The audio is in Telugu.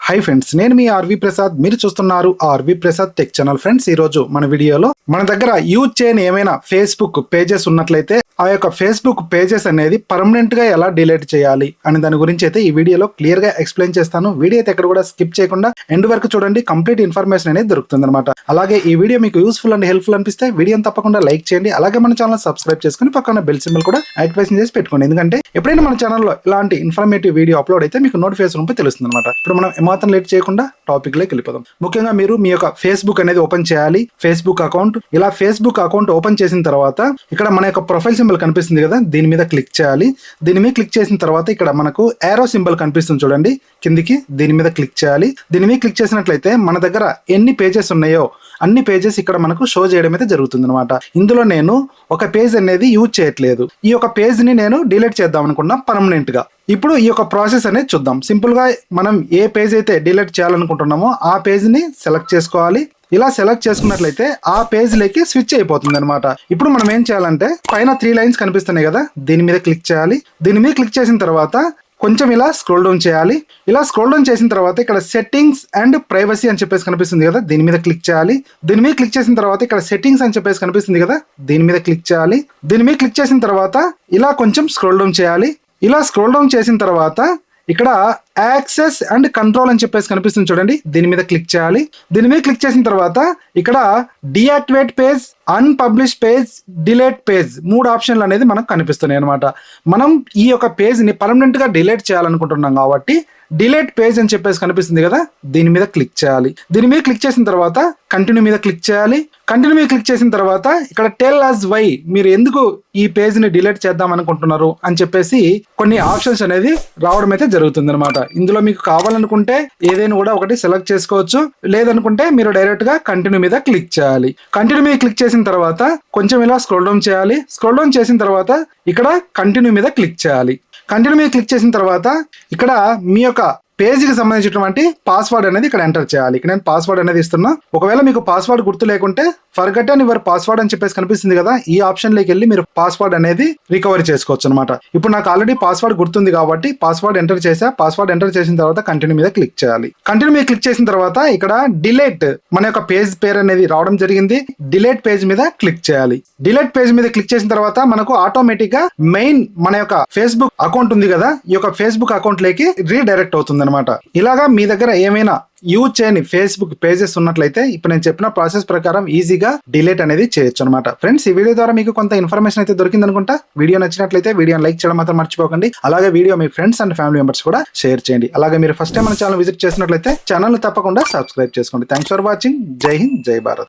హై ఫ్రెండ్స్, నేను మీ ఆర్వి ప్రసాద్. మీరు చూస్తున్నారు RV Prasad tech channel. Friends, ఈ రోజు మన వీడియోలో మన దగ్గర యూజ్ చేయని ఏమైనా ఫేస్బుక్ పేజెస్ ఉన్నట్లయితే ఆ యొక్క ఫేస్బుక్ పేజెస్ అనేది పర్మనెంట్ గా ఎలా డిలీట్ చేయాలి అనే దాని గురించి అయితే ఈ వీడియోలో క్లియర్ గా ఎక్స్ప్లెయిన్ చేస్తాను. వీడియో అయితే ఎక్కడ కూడా స్కిప్ చేయకుండా ఎండ్ వరకు చూడండి. కంప్లీట్ ఇన్ఫర్మేషన్ అనేది దొరుకుతుంది అనమాట. అలాగే ఈ వీడియో మీకు యూస్ఫుల్ అండ్ హెల్ప్ఫుల్ అనిపిస్తే వీడియోని తప్పకుండా లైక్ చేయండి. అలాగే మన ఛానల్ సబ్స్క్రైబ్ చేసుకుని పక్కన బెల్ సింబల్ కూడా యాక్టివేషన్ చేసి పెట్టుకోండి. ఎందుకంటే ఎప్పుడైనా మన ఛానల్లో ఇలాంటి ఇన్ఫర్మేటివ్ వీడియో అప్లోడ్ అయితే మీకు నోటిఫికేషన్ రూపంలో తెలుస్తుంది అనమాట. ఇప్పుడు మనం ఏమాత్రం లేట్ చేయకుండా టాపిక్ లోకి వెళ్ళిపోదాం. ముఖ్యంగా మీరు మీ యొక్క ఫేస్బుక్ అనేది ఓపెన్ చేయాలి. ఫేస్బుక్ అకౌంట్, ఇలా ఫేస్బుక్ అకౌంట్ ఓపెన్ చేసిన తర్వాత ఇక్కడ మన యొక్క ప్రొఫైల్ సింబల్ కనిపిస్తుంది కదా, దీని మీద క్లిక్ చేయాలి. దీని మీద క్లిక్ చేసిన తర్వాత ఇక్కడ మనకు ఏరో సింబల్ కనిపిస్తుంది చూడండి కిందికి, దీని మీద క్లిక్ చేయాలి. దీని మీద క్లిక్ చేసినట్లయితే మన దగ్గర ఎన్ని పేజెస్ ఉన్నాయో అన్ని పేజెస్ ఇక్కడ మనకు షో చేయడం అయితే జరుగుతుంది అనమాట. ఇందులో నేను ఒక పేజ్ అనేది యూజ్ చేయట్లేదు. ఈ యొక్క పేజ్ ని నేను డిలీట్ చేద్దాం అనుకున్నా పర్మనెంట్ గా. ఇప్పుడు ఈ యొక్క ప్రాసెస్ అనేది చూద్దాం. సింపుల్ గా మనం ఏ పేజ్ అయితే డిలీట్ చేయాలనుకుంటున్నామో ఆ పేజ్ ని సెలెక్ట్ చేసుకోవాలి. ఇలా సెలెక్ట్ చేసుకున్నట్లయితే ఆ పేజ్ లోకి స్విచ్ అయిపోతుంది అనమాట. ఇప్పుడు మనం ఏం చేయాలంటే పైన 3 లైన్స్ కనిపిస్తున్నాయి కదా, దీని మీద క్లిక్ చేయాలి. దీని మీద క్లిక్ చేసిన తర్వాత కొంచెం ఇలా స్క్రోల్ డౌన్ చేయాలి. ఇలా స్క్రోల్ డౌన్ చేసిన తర్వాత ఇక్కడ సెట్టింగ్స్ అండ్ ప్రైవసీ అని చెప్పేసి కనిపిస్తుంది కదా, దీని మీద క్లిక్ చేయాలి. దీని మీద క్లిక్ చేసిన తర్వాత ఇక్కడ సెట్టింగ్స్ అని చెప్పేసి కనిపిస్తుంది కదా, దీని మీద క్లిక్ చేయాలి. దీని మీద క్లిక్ చేసిన తర్వాత ఇలా కొంచెం స్క్రోల్ డౌన్ చేయాలి. ఇలా స్క్రోల్ డౌన్ చేసిన తర్వాత ఇక్కడ యాక్సెస్ అండ్ కంట్రోల్ అని చెప్పేసి కనిపిస్తుంది చూడండి, దీని మీద క్లిక్ చేయాలి. దీని మీద క్లిక్ చేసిన తర్వాత ఇక్కడ deactivate page, unpublish page, delete page 3 ఆప్షన్లు అనేది మనకు కనిపిస్తున్నాయి అనమాట. మనం ఈ యొక్క పేజ్ ని పర్మనెంట్ గా డిలీట్ చేయాలనుకుంటున్నాం కాబట్టి డిలీట్ పేజ్ అని చెప్పేసి కనిపిస్తుంది కదా, దీని మీద క్లిక్ చేయాలి. దీని మీద క్లిక్ చేసిన తర్వాత కంటిన్యూ మీద క్లిక్ చేయాలి. కంటిన్యూ మీద క్లిక్ చేసిన తర్వాత ఇక్కడ టెల్ అస్ వై, మీరు ఎందుకు ఈ పేజ్ ని డిలీట్ చేద్దాం అనుకుంటున్నారు అని చెప్పేసి కొన్ని ఆప్షన్స్ అనేది రావడం అయితే జరుగుతుంది అనమాట. ఇందులో మీకు కావాలనుకుంటే ఏదైనా కూడా ఒకటి సెలెక్ట్ చేసుకోవచ్చు, లేదనుకుంటే మీరు డైరెక్ట్ గా కంటిన్యూ మీద క్లిక్ చేయాలి. కంటిన్యూ మీద క్లిక్ చేసిన తర్వాత కొంచెం ఇలా స్క్రోల్ డౌన్ చేయాలి. స్క్రోల్ డౌన్ చేసిన తర్వాత ఇక్కడ కంటిన్యూ మీద క్లిక్ చేయాలి. కంటిన్యూ మీద క్లిక్ చేసిన తర్వాత ఇక్కడ మీ యొక్క పేజీకి సంబంధించినటువంటి పాస్వర్డ్ అనేది ఇక్కడ ఎంటర్ చేయాలి. ఇక్కడ నేను పాస్వర్డ్ అనేది ఇస్తున్నా. ఒకవేళ మీకు పాస్వర్డ్ గుర్తు లేకుంటే ఫర్గటన్ యువర్ పాస్వర్డ్ అని చెప్పేసి కనిపిస్తుంది కదా, ఈ ఆప్షన్ లోకి వెళ్ళి మీరు పాస్వర్డ్ అనేది రికవరీ చేసుకోవచ్చు అనమాట. ఇప్పుడు నాకు ఆల్రెడీ పాస్వర్డ్ గుర్తుంది కాబట్టి పాస్వర్డ్ ఎంటర్ చేసా. పాస్వర్డ్ ఎంటర్ చేసిన తర్వాత కంటిన్యూ మీద క్లిక్ చేయాలి. కంటిన్యూ మీద క్లిక్ చేసిన తర్వాత ఇక్కడ డిలీట్ మన యొక్క పేజ్ పేరు అనేది రావడం జరిగింది. డిలీట్ పేజ్ మీద క్లిక్ చేయాలి. డిలీట్ పేజ్ మీద క్లిక్ చేసిన తర్వాత మనకు ఆటోమేటిక్ గా మెయిన్ మన యొక్క ఫేస్బుక్ అకౌంట్ ఉంది కదా, ఈ యొక్క ఫేస్బుక్ అకౌంట్ లోకి రీడైరెక్ట్ అవుతుంది అనమాట. ఇలాగా మీ దగ్గర ఏమైనా యూజ్ చేయని ఫేస్బుక్ పేజెస్ ఉన్నట్లయితే ఇప్పుడు నేను చెప్పిన ప్రాసెస్ ప్రకారం ఈజీగా డిలీట్ అనేది చేయొచ్చు అనమాట. ఫ్రెండ్స్, ఈ వీడియో ద్వారా మీకు కొంత ఇన్ఫర్మేషన్ అయితే దొరికింది అనుకుంటా. వీడియో నచ్చినట్లయితే వీడియోని లైక్ చేయడం మాత్రం మర్చిపోకండి. అలాగే video me friends and family members కూడా షేర్ చేయండి. అలాగే మీరు ఫస్ట్ టైం మన ఛానల్ విజిట్ చేసినట్లయితే ఛానల్ తప్పకుండా సబ్స్క్రైబ్ చేసుకోండి. Thanks for watching. జై హింద్, జై భారత్.